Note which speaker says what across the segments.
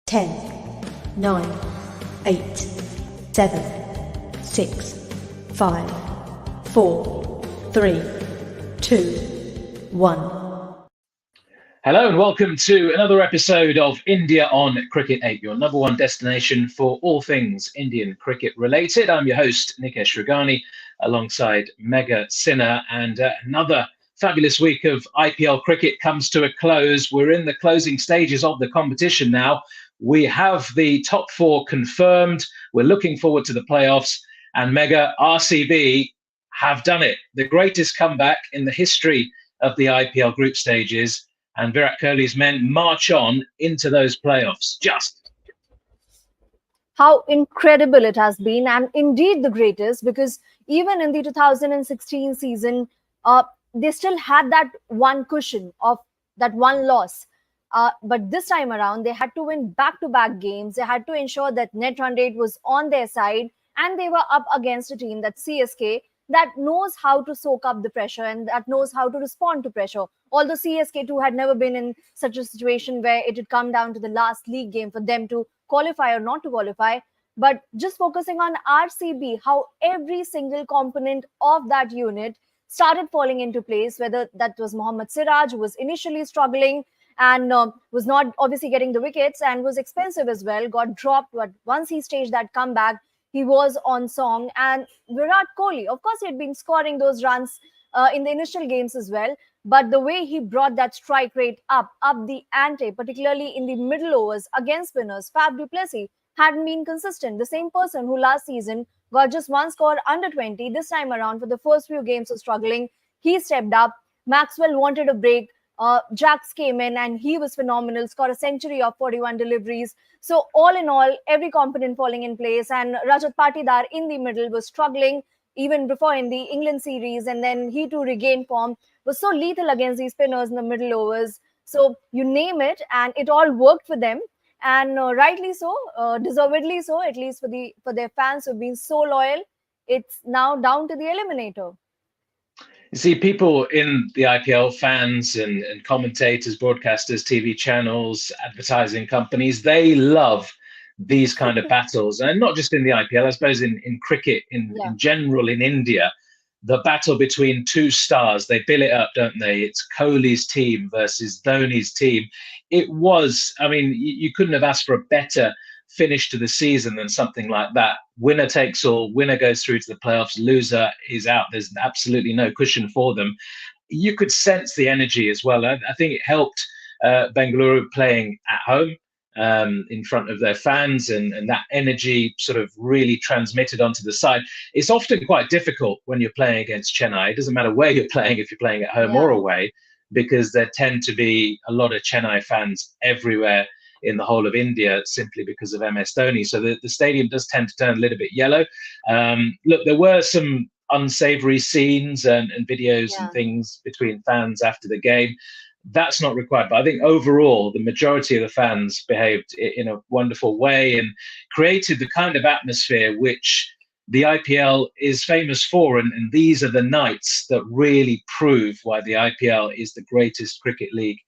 Speaker 1: 10, 9, 8, 7, 6, 5, 4, 3, 2, 1.
Speaker 2: Hello and welcome to another episode of India on Cricket 8, your number one destination for all things Indian cricket related. I'm your host, Nikesh and Megha, alongside Megha Sinha, and another fabulous week of IPL cricket comes to a close. We're in the closing stages of the competition now. We have the top four confirmed. We're looking forward to the playoffs. And Megha, RCB have done it. The greatest comeback in the history of the IPL group stages. And Virat Kohli's men march on into those playoffs. Just
Speaker 3: how incredible it has been, and indeed the greatest, because even in the 2016 season, they still had that one cushion of that one loss. But this time around, they had to win back-to-back games. They had to ensure that net run rate was on their side, and they were up against a team, that CSK, that knows how to soak up the pressure and that knows how to respond to pressure. Although CSK too had never been in such a situation where it had come down to the last league game for them to qualify or not to qualify. But just focusing on RCB, how every single component of that unit started falling into place, whether that was Mohammad Siraj, who was initially struggling and was not obviously getting the wickets and was expensive as well, got dropped. But once he staged that comeback, he was on song. And Virat Kohli, of course, he had been scoring those runs in the initial games as well. But the way he brought that strike rate up the ante, particularly in the middle overs against spinners, Faf du Plessis hadn't been consistent. The same person who last season got just one score under 20, this time around for the first few games was struggling. He stepped up. Maxwell wanted a break. Jax came in and he was phenomenal, scored a century of 41 deliveries. So all in all, every component falling in place, and Rajat Patidar in the middle was struggling even before in the England series, and then he too regained form, was so lethal against these spinners in the middle overs. So you name it, and it all worked for them, and rightly so, deservedly so, at least for their fans who've been so loyal. It's now down to the eliminator.
Speaker 2: you see, people in the IPL, fans and commentators, broadcasters, TV channels, advertising companies, they love these kind of battles. And not just in the IPL, I suppose in cricket in general in India, the battle between two stars, they bill it up, don't they? It's Kohli's team versus Dhoni's team. It was, I mean, you couldn't have asked for a better finish to the season than something like that. Winner takes all, winner goes through to the playoffs, loser is out. There's absolutely no cushion for them. You could sense the energy as well. I think it helped Bengaluru playing at home in front of their fans, and that energy sort of really transmitted onto the side. It's often quite difficult when you're playing against Chennai. It doesn't matter where you're playing, if you're playing at home or away, because there tend to be a lot of Chennai fans everywhere in the whole of India, simply because of MS Dhoni. So the stadium does tend to turn a little bit yellow. Look, there were some unsavory scenes and videos and things between fans after the game. That's not required. But I think overall, the majority of the fans behaved in a wonderful way and created the kind of atmosphere which the IPL is famous for. And these are the nights that really prove why the IPL is the greatest cricket league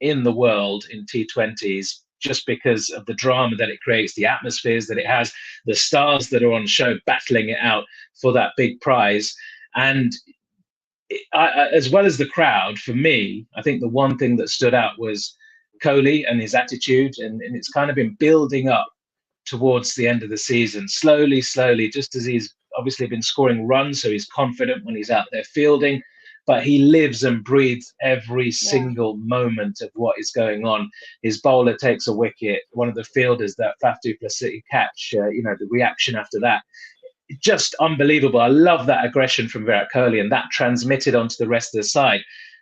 Speaker 2: in the world in T20s. Just because of the drama that it creates, the atmospheres that it has, the stars that are on show battling it out for that big prize. And as well as the crowd, for me, I think the one thing that stood out was Kohli and his attitude. And it's kind of been building up towards the end of the season, slowly, just as he's obviously been scoring runs. So he's confident when he's out there fielding. But he lives and breathes every single moment of what is going on. His bowler takes a wicket. One of the fielders, that Faf du Plessis catch, the reaction after that, just unbelievable. I love that aggression from Virat Kohli, and that transmitted onto the rest of the side.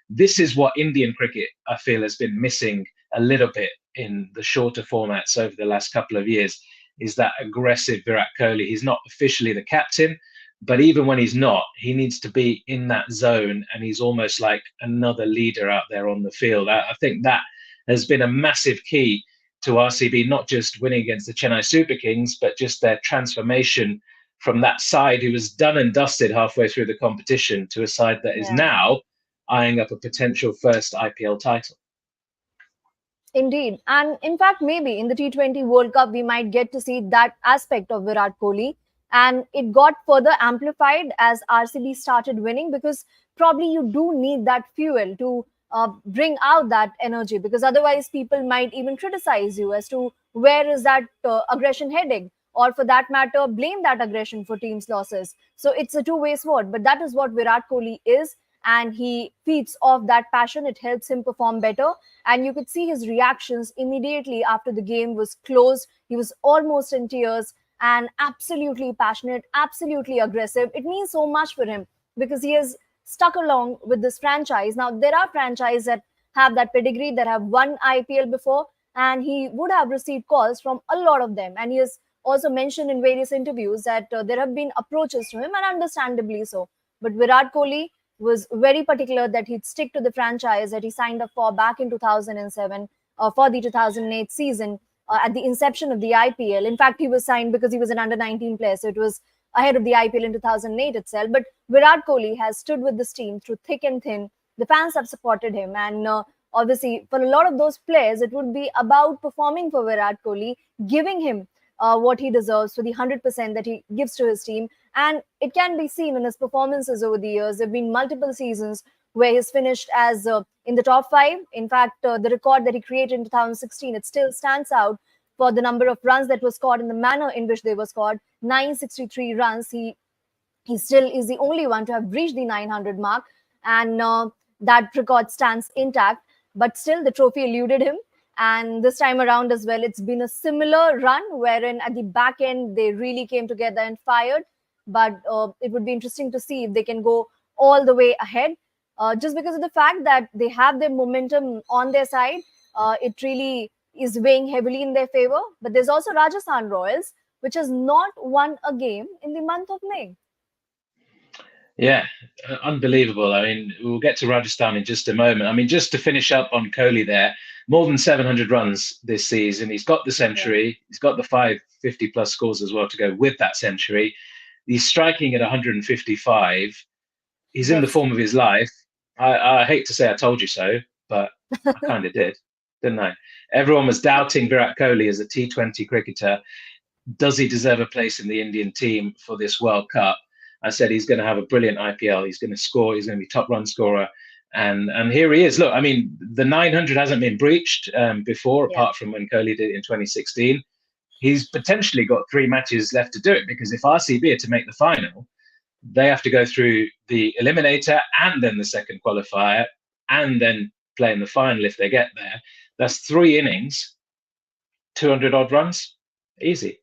Speaker 2: This is what Indian cricket, I feel, has been missing a little bit in the shorter formats over the last couple of years, is that aggressive Virat Kohli. He's not officially the captain, but even when he's not, he needs to be in that zone, and he's almost like another leader out there on the field. I think that has been a massive key to RCB, not just winning against the Chennai Super Kings, but just their transformation from that side who was done and dusted halfway through the competition to a side that is now eyeing up a potential first IPL title.
Speaker 3: Indeed. And in fact, maybe in the T20 World Cup, we might get to see that aspect of Virat Kohli. And it got further amplified as RCB started winning, because probably you do need that fuel to bring out that energy, because otherwise people might even criticize you as to where is that aggression heading, or for that matter, blame that aggression for teams' losses. So it's a two-way sword. But that is what Virat Kohli is. And he feeds off that passion. It helps him perform better, and you could see his reactions immediately after the game was closed. He was almost in tears and absolutely passionate, absolutely aggressive. It means so much for him because he has stuck along with this franchise. Now, there are franchises that have that pedigree, that have won IPL before, and he would have received calls from a lot of them. And he has also mentioned in various interviews that there have been approaches to him, and understandably so. But Virat Kohli was very particular that he'd stick to the franchise that he signed up for back in 2007 for the 2008 season at the inception of the IPL. In fact, he was signed because he was an under 19 player, so it was ahead of the IPL in 2008 itself. But Virat Kohli has stood with this team through thick and thin. The fans have supported him, and obviously, for a lot of those players, it would be about performing for Virat Kohli, giving him what he deserves for the 100% that he gives to his team. And it can be seen in his performances over the years. There have been multiple seasons where he's finished as in the top five. In fact, the record that he created in 2016, it still stands out for the number of runs that were scored and the manner in which they were scored. 963 runs. He still is the only one to have reached the 900 mark, and that record stands intact. But still, the trophy eluded him. And this time around as well, it's been a similar run wherein at the back end they really came together and fired. But it would be interesting to see if they can go all the way ahead, just because of the fact that they have their momentum on their side. It really is weighing heavily in their favor. But there's also Rajasthan Royals, which has not won a game in the month of May.
Speaker 2: Yeah, unbelievable. I mean, we'll get to Rajasthan in just a moment. I mean, just to finish up on Kohli there, more than 700 runs this season. He's got the century. Yeah. He's got the 550 plus scores as well to go with that century. He's striking at 155. He's in the form of his life. I hate to say I told you so, but I kind of did, didn't I? Everyone was doubting Virat Kohli as a T20 cricketer. Does he deserve a place in the Indian team for this World Cup? I said he's going to have a brilliant IPL. He's going to score. He's going to be top run scorer. And here he is. Look, I mean, the 900 hasn't been breached before, apart from when Kohli did it in 2016. He's potentially got 3 matches left to do it, because if RCB are to make the final, they have to go through the eliminator and then the second qualifier and then play in the final if they get there. That's 3 innings, 200 odd runs. Easy.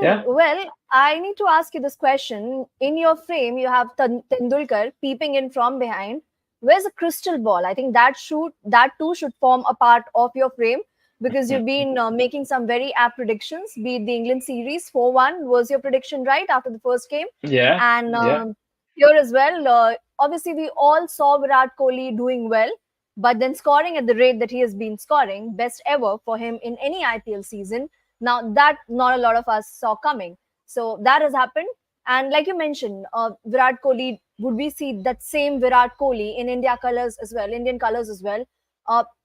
Speaker 2: Yeah.
Speaker 3: Well, I need to ask you this question. In your frame, you have Tendulkar peeping in from behind. Where's a crystal ball? I think that too should form a part of your frame, because you've been making some very apt predictions. Be it the England series, 4-1 was your prediction, right, after the first game?
Speaker 2: Yeah.
Speaker 3: And here as well, obviously we all saw Virat Kohli doing well, but then scoring at the rate that he has been scoring, best ever for him in any IPL season. Now, that not a lot of us saw coming. So that has happened. And like you mentioned, Virat Kohli, would we see that same Virat Kohli in Indian colors as well?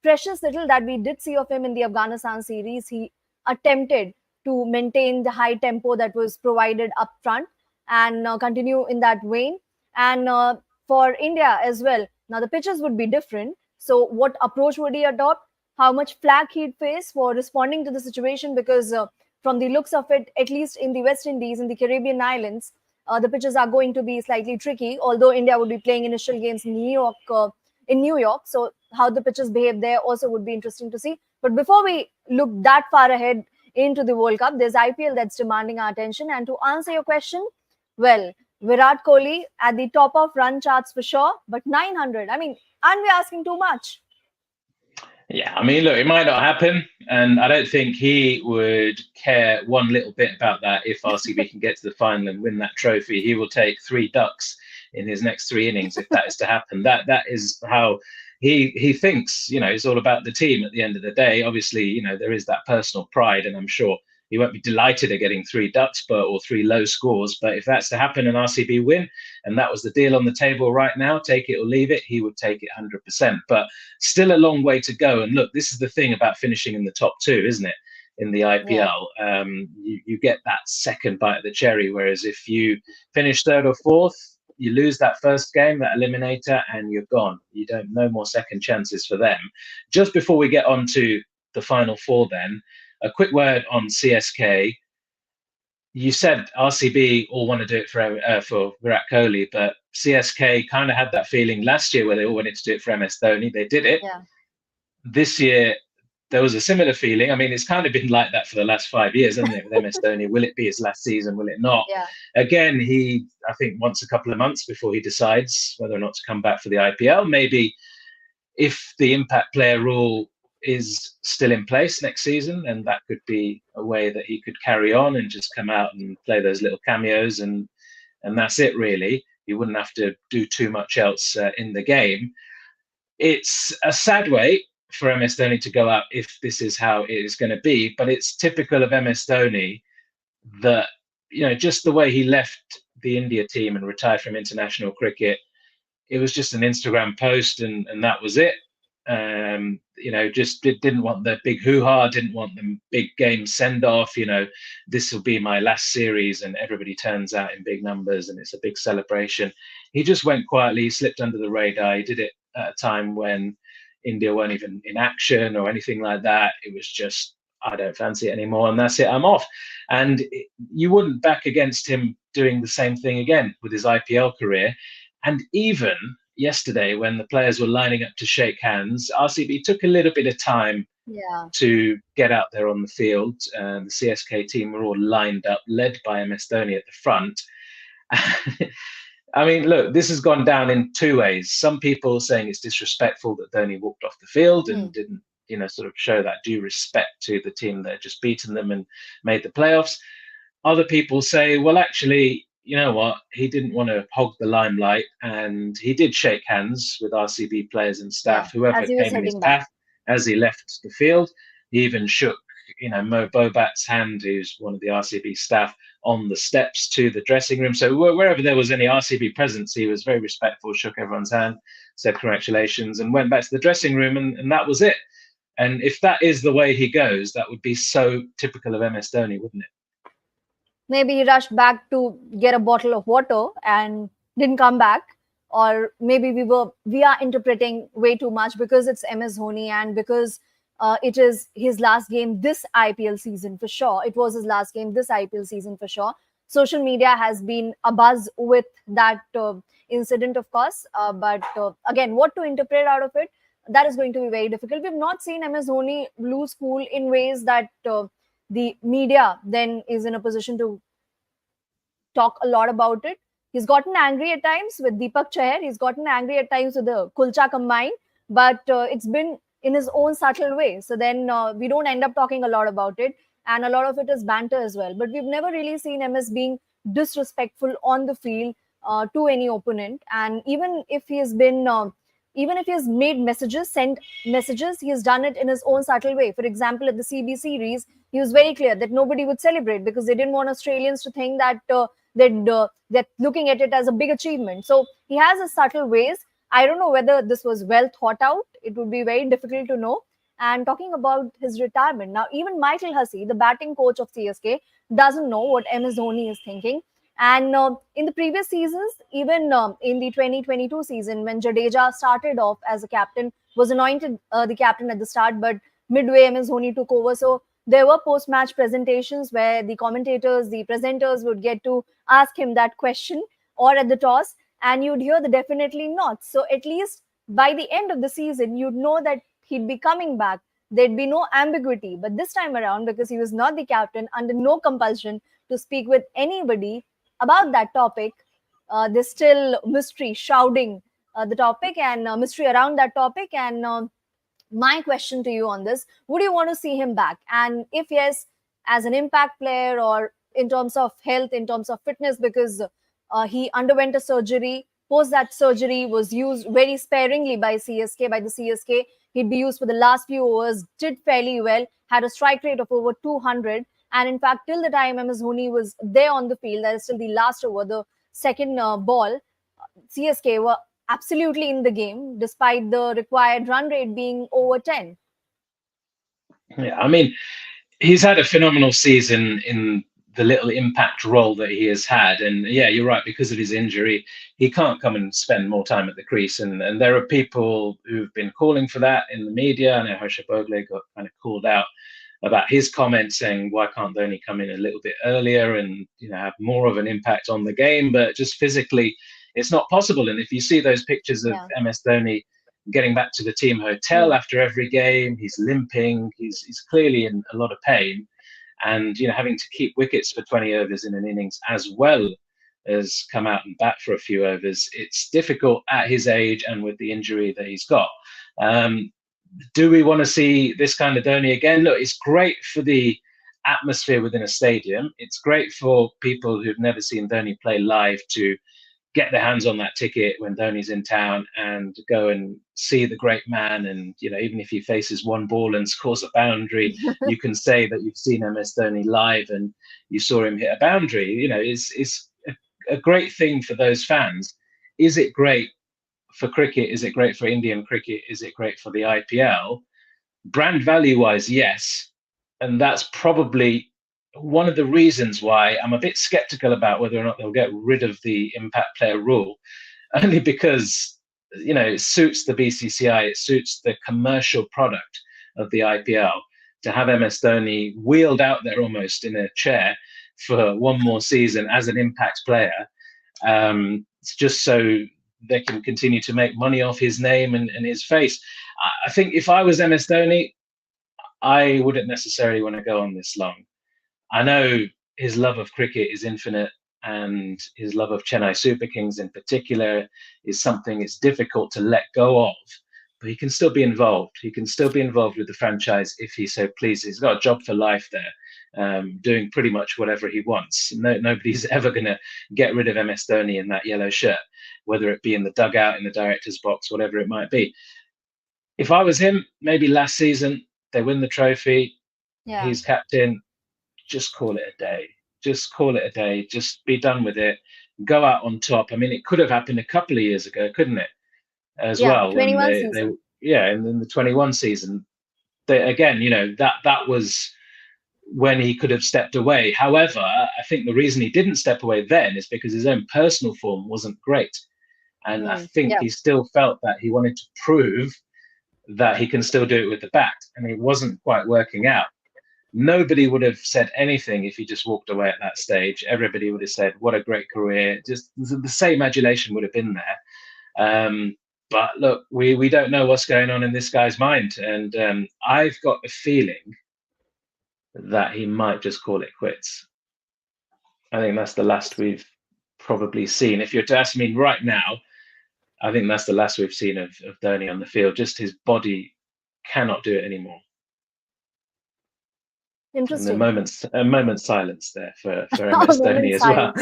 Speaker 3: Precious little that we did see of him in the Afghanistan series. He attempted to maintain the high tempo that was provided up front and continue in that vein. And for India as well, now the pitches would be different. So what approach would he adopt? How much flack he'd face for responding to the situation? Because from the looks of it, at least in the West Indies, in the Caribbean islands, the pitches are going to be slightly tricky, although India would be playing initial games in New York. So how the pitches behave there also would be interesting to see. But before we look that far ahead into the World Cup, there's IPL that's demanding our attention. And to answer your question, well, Virat Kohli at the top of run charts for sure, but 900, I mean, aren't we asking too much?
Speaker 2: Yeah, I mean, look, it might not happen, and I don't think he would care one little bit about that. If RCB can get to the final and win that trophy, he will take 3 ducks in his next 3 innings if that is to happen. That is how he thinks. You know, it's all about the team at the end of the day. Obviously, you know, there is that personal pride, and I'm sure he won't be delighted at getting 3 ducks or 3 low scores. But if that's to happen and RCB win, and that was the deal on the table right now, take it or leave it, he would take it 100%. But still a long way to go. And look, this is the thing about finishing in the top 2, isn't it? In the IPL, you get that second bite of the cherry. Whereas if you finish 3rd or 4th, you lose that first game, that eliminator, and you're gone. You don't, no more second chances for them. Just before we get on to the final 4 then, a quick word on CSK. You said RCB all want to do it for Virat Kohli, but CSK kind of had that feeling last year where they all wanted to do it for MS Dhoni. They did it.
Speaker 3: Yeah.
Speaker 2: This year, there was a similar feeling. I mean, it's kind of been like that for the last 5 years, hasn't it, with MS Dhoni? Will it be his last season? Will it not?
Speaker 3: Yeah.
Speaker 2: Again, he, I think, wants a couple of months before he decides whether or not to come back for the IPL. Maybe if the impact player rule is still in place next season, and that could be a way that he could carry on and just come out and play those little cameos, and that's it, really. He wouldn't have to do too much else in the game. It's a sad way for MS Dhoni to go out if this is how it is going to be, but it's typical of MS Dhoni that, you know, just the way he left the India team and retired from international cricket, it was just an Instagram post and that was it. You know, just didn't want the big hoo-ha, didn't want the big game send-off, you know, this will be my last series and everybody turns out in big numbers and it's a big celebration. He just went quietly, slipped under the radar. He did it at a time when India weren't even in action or anything like that. It was just, I don't fancy it anymore, and that's it, I'm off. And you wouldn't back against him doing the same thing again with his IPL career. And even yesterday, when the players were lining up to shake hands, RCB took a little bit of time to get out there on the field. The CSK team were all lined up, led by MS Dhoni at the front. I mean, look, this has gone down in 2 ways. Some people saying it's disrespectful that Dhoni walked off the field and didn't, you know, sort of show that due respect to the team that had just beaten them and made the playoffs. Other people say, well, actually, you know what? He didn't want to hog the limelight, and he did shake hands with RCB players and staff, whoever came in his path as he left the field. He even shook, you know, Mo Bobat's hand, who's one of the RCB staff, on the steps to the dressing room. So wherever there was any RCB presence, he was very respectful, shook everyone's hand, said congratulations, and went back to the dressing room, and that was it. And if that is the way he goes, that would be so typical of MS Dhoni, wouldn't it?
Speaker 3: Maybe he rushed back to get a bottle of water and didn't come back. Or maybe we are interpreting way too much because it's MS Dhoni and because it is his last game this IPL season for sure. It was his last game this IPL season for sure. Social media has been abuzz with that incident, of course. But again, what to interpret out of it, that is going to be very difficult. We've not seen MS Dhoni lose cool in ways that the media then is in a position to talk a lot about it. He's gotten angry at times with Deepak Chahar. He's gotten angry at times with the Kulcha combine. But it's been in his own subtle way. So then we don't end up talking a lot about it. And a lot of it is banter as well. But we've never really seen MS being disrespectful on the field to any opponent. And even if he has been, even if he has made messages, sent messages, he has done it in his own subtle way. For example, at the CB series, he was very clear that nobody would celebrate because they didn't want Australians to think that they're looking at it as a big achievement. So he has his subtle ways. I don't know whether this was well thought out. It would be very difficult to know. And talking about his retirement, now even Michael Hussey, the batting coach of CSK, doesn't know what MS Dhoni is thinking. And in the previous seasons, even in the 2022 season, when Jadeja started off as a captain, was anointed the captain at the start, but midway MS Dhoni took over. So there were post-match presentations where the commentators, the presenters would get to ask him that question or at the toss, and you'd hear the definitely not. So at least by the end of the season, you'd know that he'd be coming back. There'd be no ambiguity. But this time around, because he was not the captain, under no compulsion to speak with anybody about that topic, there's still mystery shrouding the topic and mystery around that topic. And my question to you on this, would you want to see him back? And if yes, as an impact player or in terms of health, in terms of fitness, because he underwent a surgery. Post that surgery was used very sparingly by the CSK. He'd be used for the last few overs, did fairly well, had a strike rate of over 200. And in fact, till the time MS Dhoni was there on the field, that is still the last over, the second ball, CSK were absolutely in the game, despite the required run rate being over 10.
Speaker 2: Yeah, I mean, he's had a phenomenal season in the little impact role that he has had. And yeah, you're right, because of his injury, he can't come and spend more time at the crease. And there are people who've been calling for that in the media. I know Harsha Bogle got kind of called out about his comments saying, why can't Dhoni come in a little bit earlier and have more of an impact on the game? But just physically, it's not possible. And if you see those pictures of MS Dhoni getting back to the team hotel after every game, he's limping, he's clearly in a lot of pain, and having to keep wickets for 20 overs in an innings as well as come out and bat for a few overs, it's difficult at his age and with the injury that he's got. Do we want to see this kind of Dhoni again? Look, it's great for the atmosphere within a stadium. It's great for people who've never seen Dhoni play live to get their hands on that ticket when Dhoni's in town and go and see the great man. And, even if he faces one ball and scores a boundary, you can say that you've seen MS Dhoni live and you saw him hit a boundary. It's a great thing for those fans. Is it great for cricket? Is it great for Indian cricket? Is it great for the IPL? Brand value wise, yes. And that's probably one of the reasons why I'm a bit skeptical about whether or not they'll get rid of the impact player rule, only because, it suits the BCCI, it suits the commercial product of the IPL to have MS Dhoni wheeled out there almost in a chair for one more season as an impact player. It's just so they can continue to make money off his name and his face. I think if I was MS Dhoni, I wouldn't necessarily want to go on this long. I know his love of cricket is infinite, and his love of Chennai Super Kings in particular is something it's difficult to let go of. But he can still be involved. He can still be involved with the franchise if he so pleases. He's got a job for life there, doing pretty much whatever he wants. Nobody's ever going to get rid of MS Dhoni in that yellow shirt, whether it be in the dugout, in the director's box, whatever it might be. If I was him, maybe last season, they win the trophy, he's captain, just call it a day. Just call it a day. Just be done with it. Go out on top. I mean, it could have happened a couple of years ago, couldn't it? As well.
Speaker 3: 21 season.
Speaker 2: And in the 21 season, that was when he could have stepped away. However, I think the reason he didn't step away then is because his own personal form wasn't great. And I think he still felt that he wanted to prove that he can still do it with the bat. And it wasn't quite working out. Nobody would have said anything if he just walked away at that stage. Everybody would have said, what a great career. Just the same adulation would have been there. But look, we don't know what's going on in this guy's mind. And I've got a feeling that he might just call it quits. I think that's the last we've probably seen. If you're to ask me right now, I think that's the last we've seen of Dhoni on the field. Just his body cannot do it anymore.
Speaker 3: Interesting.
Speaker 2: And a moment's silence there for MS Dhoni as well.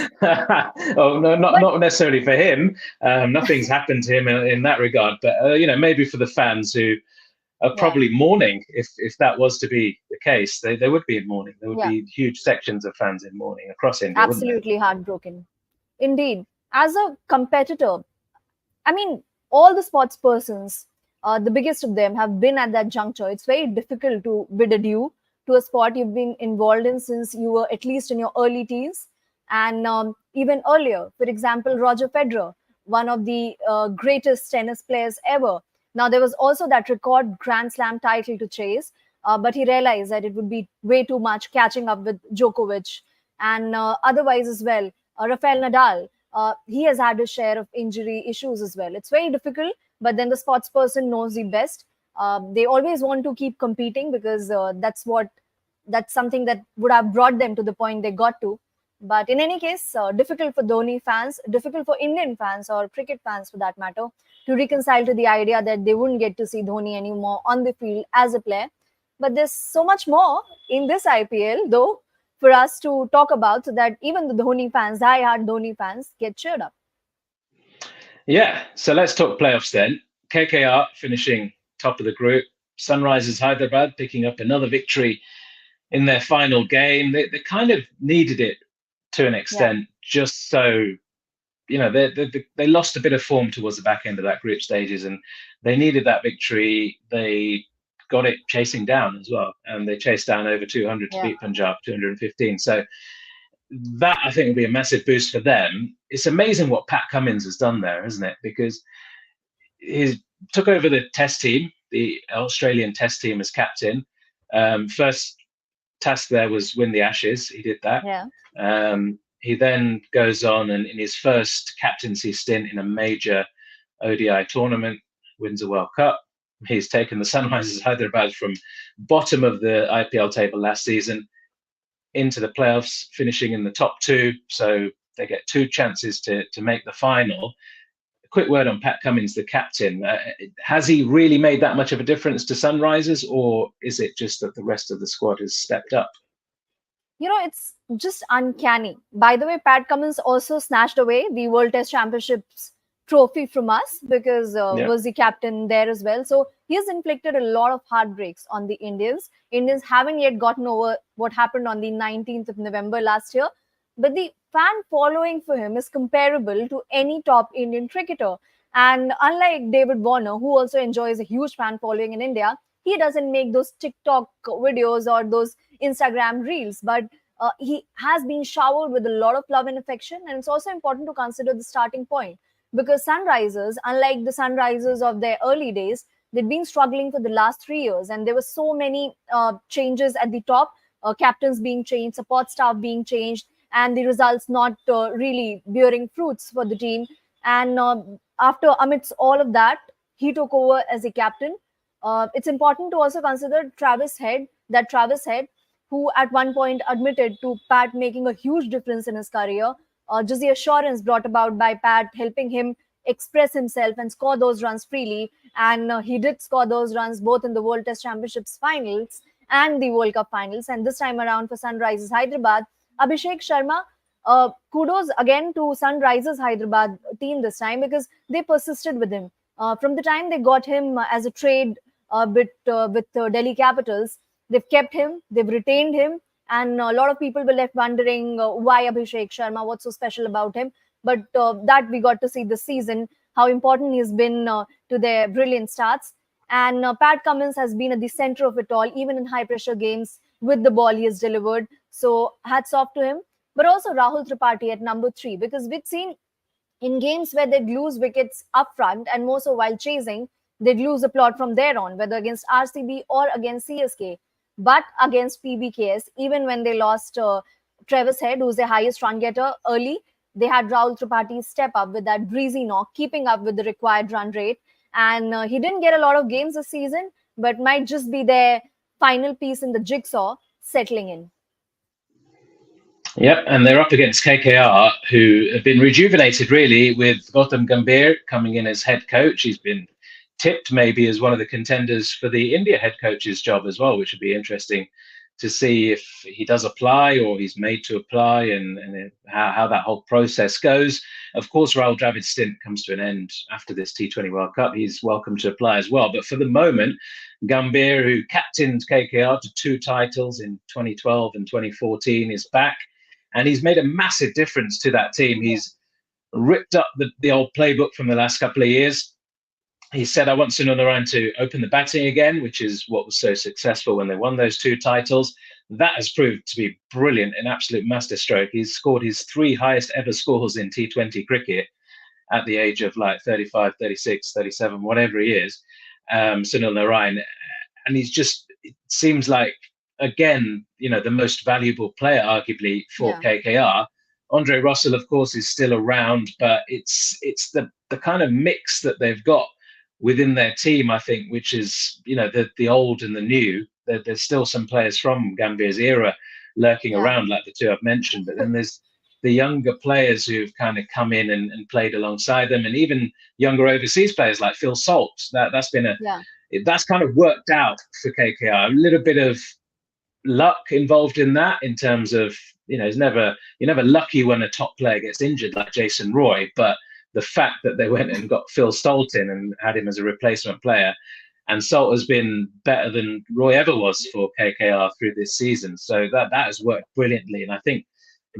Speaker 2: Oh no, not necessarily for him. Nothing's happened to him in that regard, but maybe for the fans who are probably mourning. If that was to be the case, they would be in mourning. There would be huge sections of fans in mourning across India.
Speaker 3: Absolutely heartbroken. Indeed, as a competitor, I mean, all the sports persons, the biggest of them, have been at that juncture. It's very difficult to bid adieu to a sport you've been involved in since you were at least in your early teens and even earlier. For example, Roger Federer, one of the greatest tennis players ever. Now, there was also that record Grand Slam title to chase, but he realized that it would be way too much catching up with Djokovic. And otherwise as well, Rafael Nadal, he has had a share of injury issues as well. It's very difficult, but then the sports person knows the best. They always want to keep competing because that's something that would have brought them to the point they got to. But in any case, difficult for Dhoni fans, difficult for Indian fans or cricket fans for that matter, to reconcile to the idea that they wouldn't get to see Dhoni anymore on the field as a player. But there's so much more in this IPL, though, for us to talk about, so that even the Dhoni fans, die-hard Dhoni fans, get cheered up.
Speaker 2: Yeah, so let's talk playoffs then. KKR finishing top of the group. Sunrisers Hyderabad picking up another victory in their final game. They kind of needed it to an extent, just so, they lost a bit of form towards the back end of that group stages, and they needed that victory. They got it chasing down as well, and they chased down over 200 to beat Punjab 215. So that, I think, will be a massive boost for them. It's amazing what Pat Cummins has done there, isn't it? Because he took over the test team, the Australian test team, as captain. First task there was win the Ashes. He did that. He then goes on, and in his first captaincy stint in a major ODI tournament, wins a World Cup. He's taken the Sunrisers Hyderabad from bottom of the IPL table last season into the playoffs, finishing in the top two. So they get two chances to make the final. A quick word on Pat Cummins, the captain. Has he really made that much of a difference to Sunrisers, or is it just that the rest of the squad has stepped up?
Speaker 3: It's just uncanny. By the way, Pat Cummins also snatched away the World Test Championships trophy from us because was the captain there as well. So he has inflicted a lot of heartbreaks on the Indians. Indians haven't yet gotten over what happened on the 19th of November last year. But the fan following for him is comparable to any top Indian cricketer. And unlike David Warner, who also enjoys a huge fan following in India, he doesn't make those TikTok videos or those Instagram reels, but he has been showered with a lot of love and affection. And it's also important to consider the starting point, because Sunrisers, unlike the Sunrisers of their early days, they'd been struggling for the last 3 years. And there were so many changes at the top, captains being changed, support staff being changed, and the results not really bearing fruits for the team. And amidst all of that, he took over as a captain. It's important to also consider Travis Head, who at one point admitted to Pat making a huge difference in his career. Just the assurance brought about by Pat, helping him express himself and score those runs freely. And he did score those runs both in the World Test Championships finals and the World Cup finals. And this time around for Sunrisers Hyderabad, Abhishek Sharma, kudos again to Sunrisers Hyderabad team this time, because they persisted with him. From the time they got him as a trade with Delhi Capitals, they've kept him, they've retained him, and a lot of people were left wondering why Abhishek Sharma, what's so special about him. But that we got to see this season, how important he's been to their brilliant starts. And Pat Cummins has been at the center of it all, even in high-pressure games. With the ball, he has delivered. So hats off to him. But also Rahul Tripathi at number 3, because we've seen in games where they'd lose wickets up front, and more so while chasing, they'd lose a plot from there on, whether against RCB or against CSK. But against PBKS, even when they lost Travis Head, who's their highest run getter early, they had Rahul Tripathi step up with that breezy knock, keeping up with the required run rate. And he didn't get a lot of games this season, but might just be their final piece in the jigsaw settling in.
Speaker 2: Yep, and they're up against KKR, who have been rejuvenated, really, with Gautam Gambhir coming in as head coach. He's been tipped maybe as one of the contenders for the India head coach's job as well, which would be interesting to see if he does apply or he's made to apply, and how that whole process goes. Of course, Rahul Dravid's stint comes to an end after this T20 World Cup. He's welcome to apply as well. But for the moment, Gambhir, who captained KKR to 2 titles in 2012 and 2014, is back. And he's made a massive difference to that team. He's ripped up the old playbook from the last couple of years. He said, I want Sunil Narine to open the batting again, which is what was so successful when they won those 2 titles. That has proved to be brilliant, an absolute masterstroke. He's scored his 3 highest ever scores in T20 cricket at the age of 35, 36, 37, whatever he is, Sunil Narine. And he's just, it seems like, again, the most valuable player, arguably, for KKR. Andre Russell, of course, is still around, but it's the kind of mix that they've got within their team, I think, which is, the old and the new. There's still some players from Gambhir's era lurking around, like the 2 I've mentioned, but then there's the younger players who've kind of come in and played alongside them, and even younger overseas players like Phil Salt. That's been that's kind of worked out for KKR. A little bit of luck involved in that, in terms of, you're never lucky when a top player gets injured like Jason Roy, but the fact that they went and got Phil Stolt in and had him as a replacement player, And Salt has been better than Roy ever was for KKR through this season. So that has worked brilliantly. And I think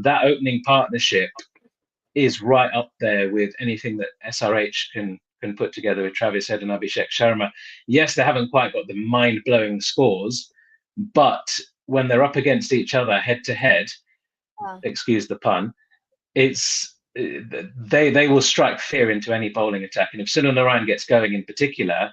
Speaker 2: that opening partnership is right up there with anything that SRH can put together with Travis Head and Abhishek Sharma. Yes, they haven't quite got the mind-blowing scores, but when they're up against each other head to head, excuse the pun, it's they will strike fear into any bowling attack. And if Sunil Narayan gets going in particular,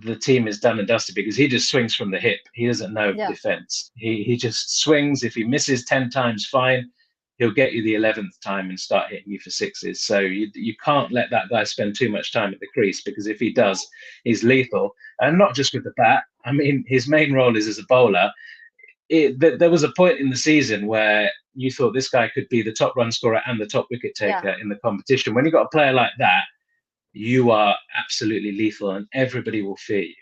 Speaker 2: the team is done and dusted because he just swings from the hip. He doesn't know defense. He just swings. If he misses 10 times, fine. He'll get you the 11th time and start hitting you for sixes. So you can't let that guy spend too much time at the crease, because if he does, he's lethal. And not just with the bat. I mean, his main role is as a bowler. There was a point in the season where you thought this guy could be the top run scorer and the top wicket taker in the competition. When you got a player like that, you are absolutely lethal and everybody will fear you.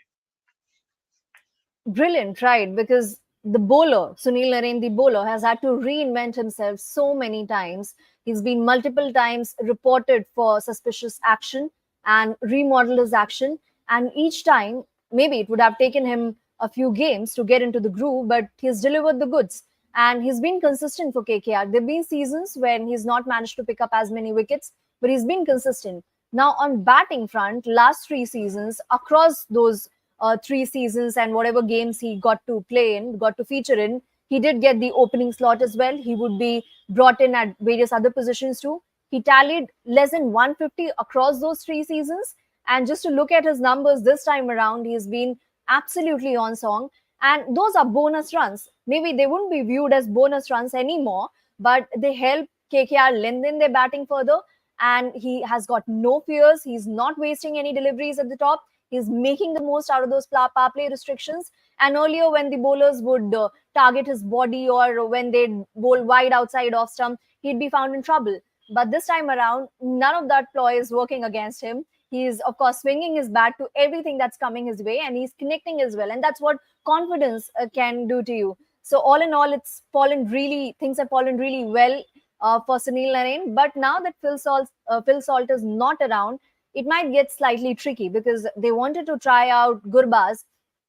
Speaker 3: Brilliant, right? Because the bowler, Sunil Narayan, the bowler, has had to reinvent himself so many times. He's been multiple times reported for suspicious action and remodeled his action. And each time, maybe it would have taken him a few games to get into the groove, but he's delivered the goods. And he's been consistent for KKR. There have been seasons when he's not managed to pick up as many wickets, but he's been consistent. Now, on batting front, last 3 seasons, across those 3 seasons and whatever games he got to play in, got to feature in, he did get the opening slot as well. He would be brought in at various other positions too. He tallied less than 150 across those 3 seasons. And just to look at his numbers this time around, he's been absolutely on song. And those are bonus runs. Maybe they wouldn't be viewed as bonus runs anymore, but they help KKR lengthen their batting further. And he has got no fears. He's not wasting any deliveries at the top. He's making the most out of those power play restrictions. And earlier, when the bowlers would target his body or when they'd bowl wide outside off stump, he'd be found in trouble. But this time around, none of that ploy is working against him. He's, of course, swinging his bat to everything that's coming his way, and he's connecting as well. And that's what confidence can do to you. So all in all, things have fallen really well for Sunil Narayan. But now that Phil Salt is not around, it might get slightly tricky, because they wanted to try out Gurbaz.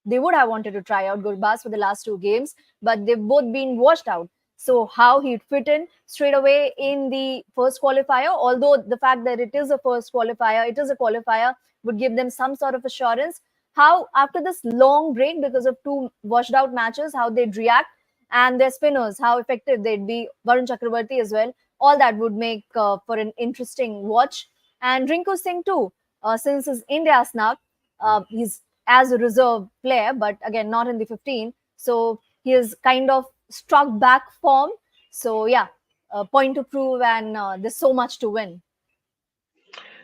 Speaker 3: They would have wanted to try out Gurbaz for the last 2 games, but they've both been washed out. So how he'd fit in straight away in the first qualifier, although the fact that it is a qualifier, would give them some sort of assurance. How, after this long break, because of 2 washed out matches, how they'd react, and their spinners, how effective they'd be, Varun Chakravarti as well, all that would make for an interesting watch. And Rinku Singh too, since his India snub, he's as a reserve player, but again, not in the 15. So he is kind of struck back form. So yeah, a point to prove, and there's so much to win.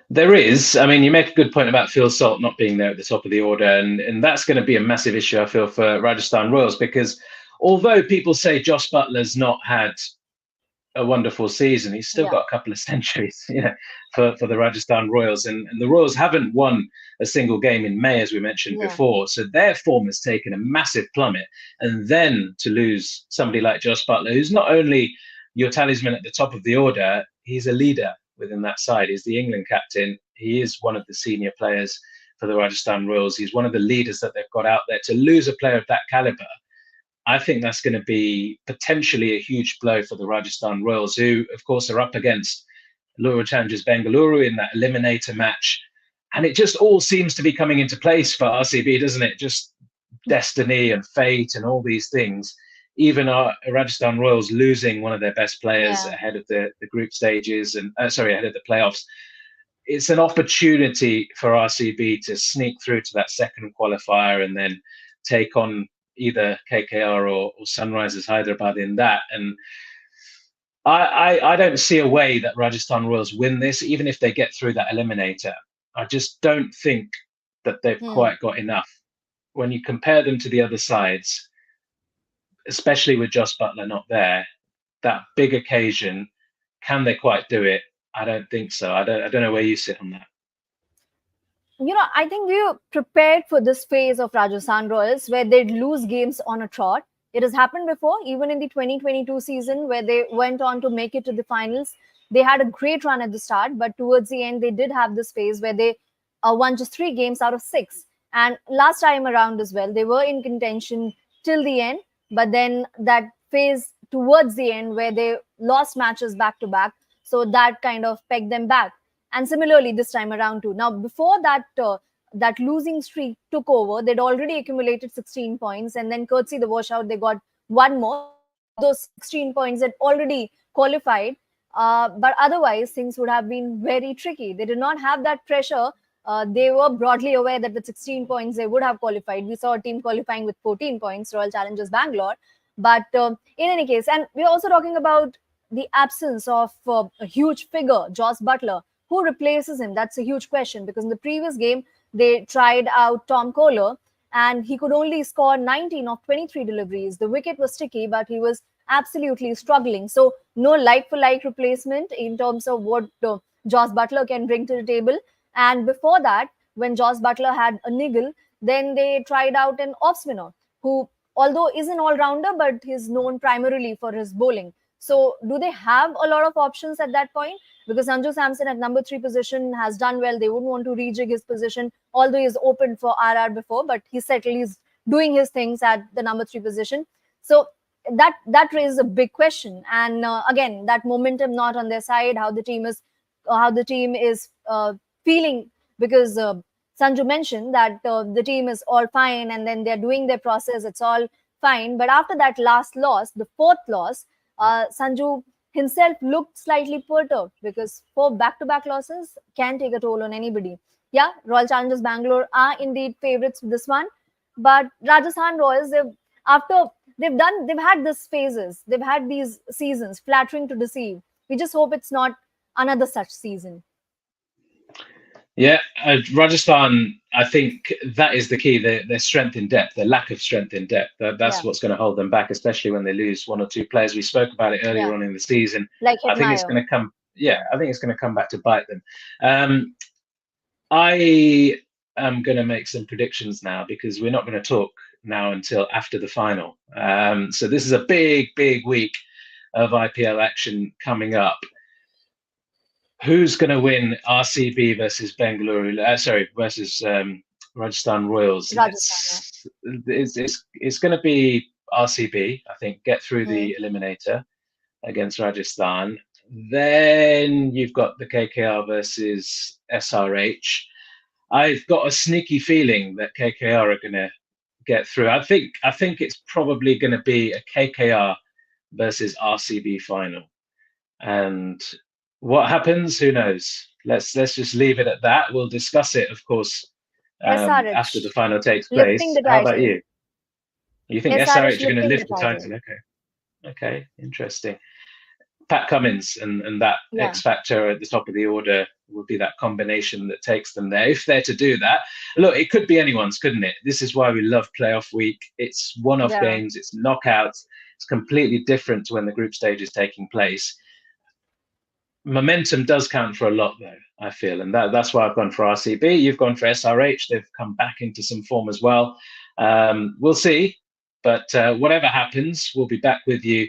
Speaker 2: There is. I mean, you make a good point about Phil Salt not being there at the top of the order, and that's going to be a massive issue, I feel, for Rajasthan Royals, because although people say Josh Butler's not had a wonderful season, he's still got a couple of centuries, for the Rajasthan Royals, and the Royals haven't won a single game in May, as we mentioned before, so their form has taken a massive plummet. And then to lose somebody like Josh Butler, who's not only your talisman at the top of the order, he's a leader within that side. He's the England captain. He is one of the senior players for the Rajasthan Royals. He's one of the leaders that they've got out there. To lose a player of that caliber, I think that's going to be potentially a huge blow for the Rajasthan Royals, who, of course, are up against Royal Challengers Bengaluru in that eliminator match. And it just all seems to be coming into place for RCB, doesn't it? Just destiny and fate and all these things. Even our Rajasthan Royals losing one of their best players ahead of the group stages and ahead of the playoffs. It's an opportunity for RCB to sneak through to that second qualifier and then take on either KKR or Sunrisers Hyderabad in that. And I don't see a way that Rajasthan Royals win this, even if they get through that eliminator. I just don't think that they've quite got enough. When you compare them to the other sides, especially with Josh Butler not there, that big occasion, can they quite do it? I don't think so. I don't know where you sit on that.
Speaker 3: I think we were prepared for this phase of Rajasthan Royals where they'd lose games on a trot. It has happened before, even in the 2022 season, where they went on to make it to the finals. They had a great run at the start, but towards the end, they did have this phase where they won just 3 games out of 6. And last time around as well, they were in contention till the end, but then that phase towards the end where they lost matches back to back, so that kind of pegged them back. And similarly this time around too. Now before that that losing streak took over, they'd already accumulated 16 points, and then courtesy the washout they got one more. So without those 16 points, they'd already qualified. But otherwise things would have been very tricky. They did not have that pressure. They were broadly aware that with 16 points they would have qualified. We saw a team qualifying with 14 points, Royal Challengers Bangalore. But in any case, and we're also talking about the absence of a huge figure, Joss Butler. Who replaces him? That's a huge question, because in the previous game they tried out Tom Kohler and he could only score 19 of 23 deliveries. The wicket was sticky, but he was absolutely struggling. So no like for like replacement in terms of what Joss Butler can bring to the table. And before that, when Joss Butler had a niggle, then they tried out an off spinner who, although is an all-rounder, but he's known primarily for his bowling. So do they have a lot of options at that point? Because Sanju Samson at number 3 position has done well. They wouldn't want to rejig his position, although he's opened for RR before, but he's settled. He's doing his things at the number 3 position. So that raises a big question. And again, that momentum not on their side, how the team is feeling, because Sanju mentioned that the team is all fine and then they're doing their process. It's all fine. But after that last loss, the 4th loss, Sanju himself looked slightly perturbed, because 4 back-to-back losses can take a toll on anybody. Yeah, Royal Challengers Bangalore are indeed favourites for this one, but Rajasthan Royals, they've had these phases, they've had these seasons flattering to deceive. We just hope it's not another such season.
Speaker 2: Yeah, Rajasthan, I think that is the key, their strength in depth, their lack of strength in depth. That's what's going to hold them back, especially when they lose 1 or 2 players. We spoke about it earlier on in the season.
Speaker 3: Like
Speaker 2: I think it's going to come. Yeah, I think it's going to come back to bite them. I am going to make some predictions now, because we're not going to talk now until after the final. So this is a big week of IPL action coming up. Who's going to win RCB versus versus Rajasthan Royals? It's going to be RCB, I think, get through the eliminator against Rajasthan. Then you've got the KKR versus SRH. I've got a sneaky feeling that KKR are going to get through. I think it's probably going to be a KKR versus RCB final. And what happens? Who knows? Let's just leave it at that. We'll discuss it, of course, after the final takes place. How about you? You think SRH are going to lift the title? Okay, interesting. Pat Cummins and that X factor at the top of the order will be that combination that takes them there. If they're to do that, look, it could be anyone's, couldn't it? This is why we love playoff week. It's one-off games. It's knockouts. It's completely different to when the group stage is taking place. Momentum does count for a lot, though, I feel, and that's why I've gone for RCB. You've gone for SRH. They've come back into some form as well. We'll see, but whatever happens, we'll be back with you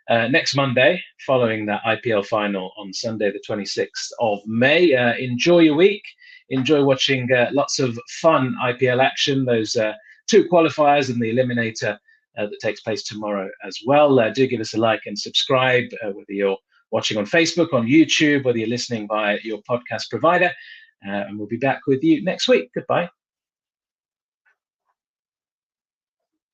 Speaker 2: next Monday, following that IPL final on Sunday, the 26th of May. Enjoy your week. Enjoy watching lots of fun IPL action, those 2 qualifiers and the eliminator that takes place tomorrow as well. Do give us a like and subscribe, whether you're watching on Facebook, on YouTube, whether you're listening via your podcast provider. And we'll be back with you next week. Goodbye.